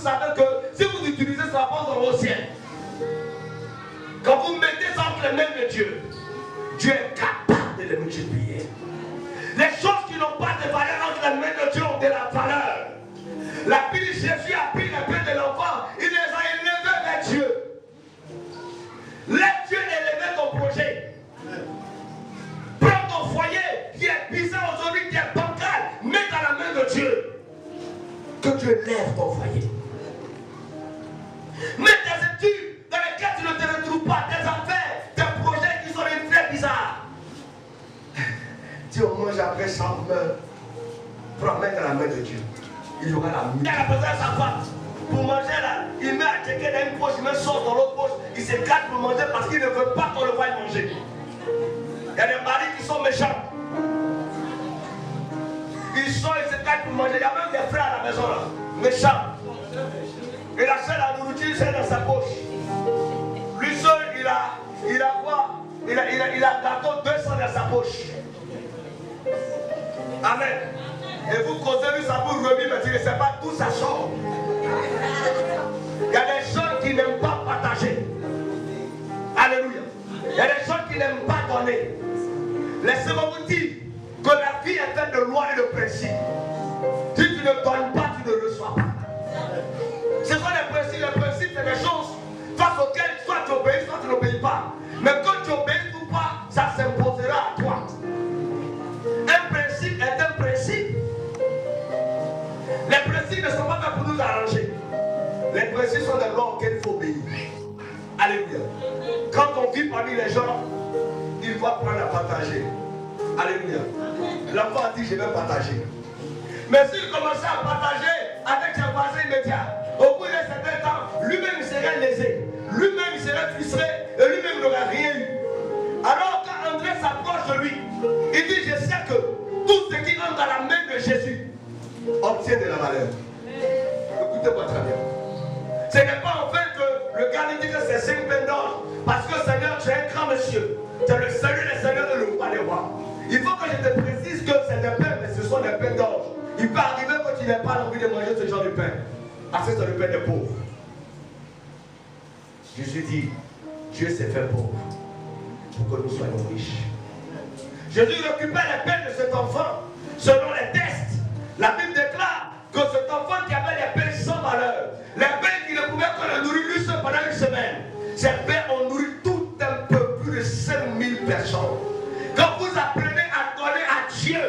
savez que si vous utilisez ça dans vos ciels, quand vous mettez ça entre les mains de Dieu, Dieu est capable de les multiplier. Les choses qui n'ont pas de valeur entre les mains de Dieu ont de la valeur. La Bible, Jésus a pris les pains de l'enfant, il les a élevés vers Dieu. Laisse Dieu élever ton projet. Prends ton foyer qui est bizarre aujourd'hui, qui est bancal, mets dans la main de Dieu. Que Dieu lève ton foyer. Mets tes études dans lesquelles tu ne te retrouves pas, tes affaires, tes projets qui sont très bizarres. Si on mange après ça, prends mettre dans la main de Dieu. Il y aura la main. Il a besoin de sa femme. Pour manger là, il met à checker dans une poche, il met sauce dans l'autre poche, il se gâte pour manger parce qu'il ne veut pas qu'on le voie manger. Il y a des maris qui sont méchants. Ils sont, ils se gâtent pour manger. Il y a même des frères à la maison là, méchants. Il a fait la nourriture, c'est dans sa poche. Lui seul, il a quoi? Il a gâteau 200 dans sa poche. Amen. Et vous causez lui, ça vous remet, mais tu ne sais pas d'où ça sort. Il y a des gens qui n'aiment pas partager. Alléluia. Il y a des gens qui n'aiment pas donner. Laissez-moi vous dire que la vie est faite de lois et de principes. Si tu ne donnes pas, tu ne reçois pas. Ce sont les principes. Les principes, c'est des choses face auxquelles soit tu obéis, soit tu n'obéis pas. Mais quand tu obéis ou pas, ça s'imposera à toi. Un principe est un principe. Les principes ne sont pas faits pour nous arranger. Les principes sont des lois auxquelles il faut obéir. Alléluia. Quand on vit parmi les gens, il faut apprendre à partager. Alléluia. L'enfant a dit je vais partager. Mais s'il commençait à partager avec ses voisins immédiats, au bout d'un certain temps, lui-même il serait lésé. Lui-même il serait frustré et lui-même n'aurait rien eu. Alors quand André s'approche de lui, il dit je sais que tout ce qui rentre dans la main de Jésus obtient de la valeur. Écoutez-moi très bien. Ce n'est pas en fait que le gars lui dit que c'est 5 pains d'or. Parce que Seigneur, tu es un grand monsieur. Tu es le Seigneur des Seigneurs et le roi des rois. Il faut que je te précise que c'est des pains, mais ce sont des pains d'or. Il peut arriver que tu n'aies pas envie de manger ce genre de pain. Parce que c'est le pain des pauvres. Jésus dit, Dieu s'est fait pauvre pour que nous soyons riches. Jésus récupère les pains de cet enfant selon les tests. La Bible déclare que cet enfant qui avait les pains sans valeur, les pains qui ne pouvaient que le nourrir lui seul pendant une semaine, ces pains ont nourri tout un peu plus de 5000 personnes. Quand vous apprenez à donner à Dieu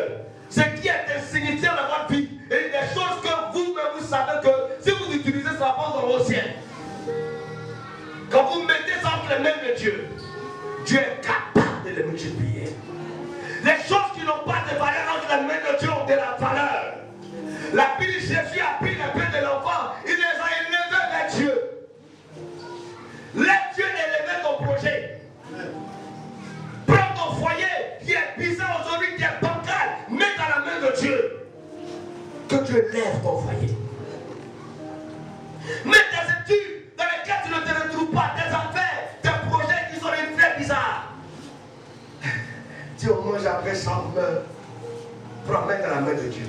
ce qui est insignifiant dans votre vie, et des choses que vous-même vous savez que si vous utilisez ça dans vos ciels, quand vous mettez ça entre les mains de Dieu, Dieu est capable de les multiplier. Les choses qui n'ont pas de valeur entre les mains de Dieu ont de la valeur. La Bible, Jésus a pris les pains de l'enfant, il les a élevés vers Dieu. Laisse Dieu élever ton projet. Prends ton foyer qui est bizarre aujourd'hui, qui est bancal, mets dans la main de Dieu. Que Dieu lève ton foyer. Mets tes études dans lesquelles tu ne te retrouves pas, tes affaires, tes projets qui sont très bizarres. Si on mange après ça, on meurt. Prends mettre dans la main de Dieu.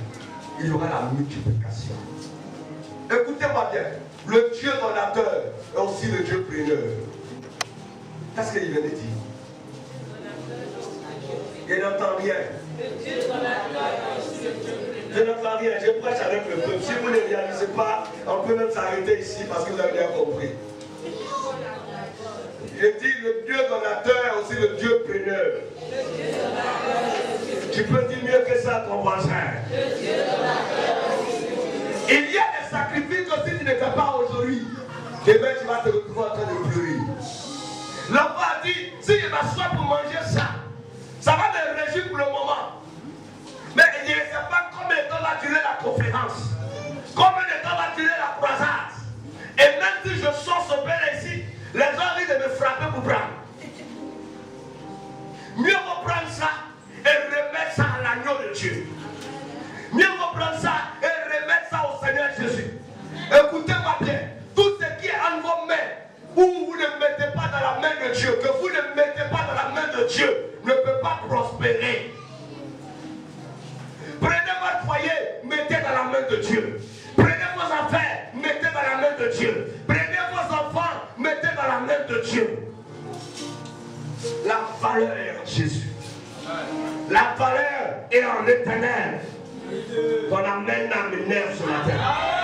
Il y aura la multiplication. Écoutez-moi bien. Le Dieu donateur est aussi le Dieu preneur. Qu'est-ce qu'il vient de dire? Je n'entends rien. Je n'entends rien. Je prêche avec le peuple. Si vous ne réalisez pas, on peut même s'arrêter ici parce que vous avez bien compris. Je dis le Dieu donateur est aussi le Dieu preneur. Tu peux dire mieux que ça à ton voisin. Il y a des sacrifices que si tu ne fais pas aujourd'hui, demain tu vas te retrouver en train de pleurer. L'enfant a dit, si je m'assois pour manger ça, ça va me réjouir pour le moment. Mais il ne sait pas combien de temps va durer la conférence. Combien de temps va durer la croisade. Et même si je sors ce pain ici, les gens risquent de me frapper pour prendre. Mieux vaut prendre ça et remettre ça à l'agneau de Dieu. Mieux vaut prendre ça et remettre ça au Seigneur Jésus. Écoutez-moi bien. Tout ce qui est en vos mains, où vous ne mettez pas dans la main de Dieu, que vous ne mettez pas dans la main de Dieu, ne peut pas prospérer. Prenez votre foyer, mettez dans la main de Dieu. Prenez vos affaires, mettez dans la valeur est en Jésus. La valeur est en l'Éternel. Ton amène m'énerve ce matin.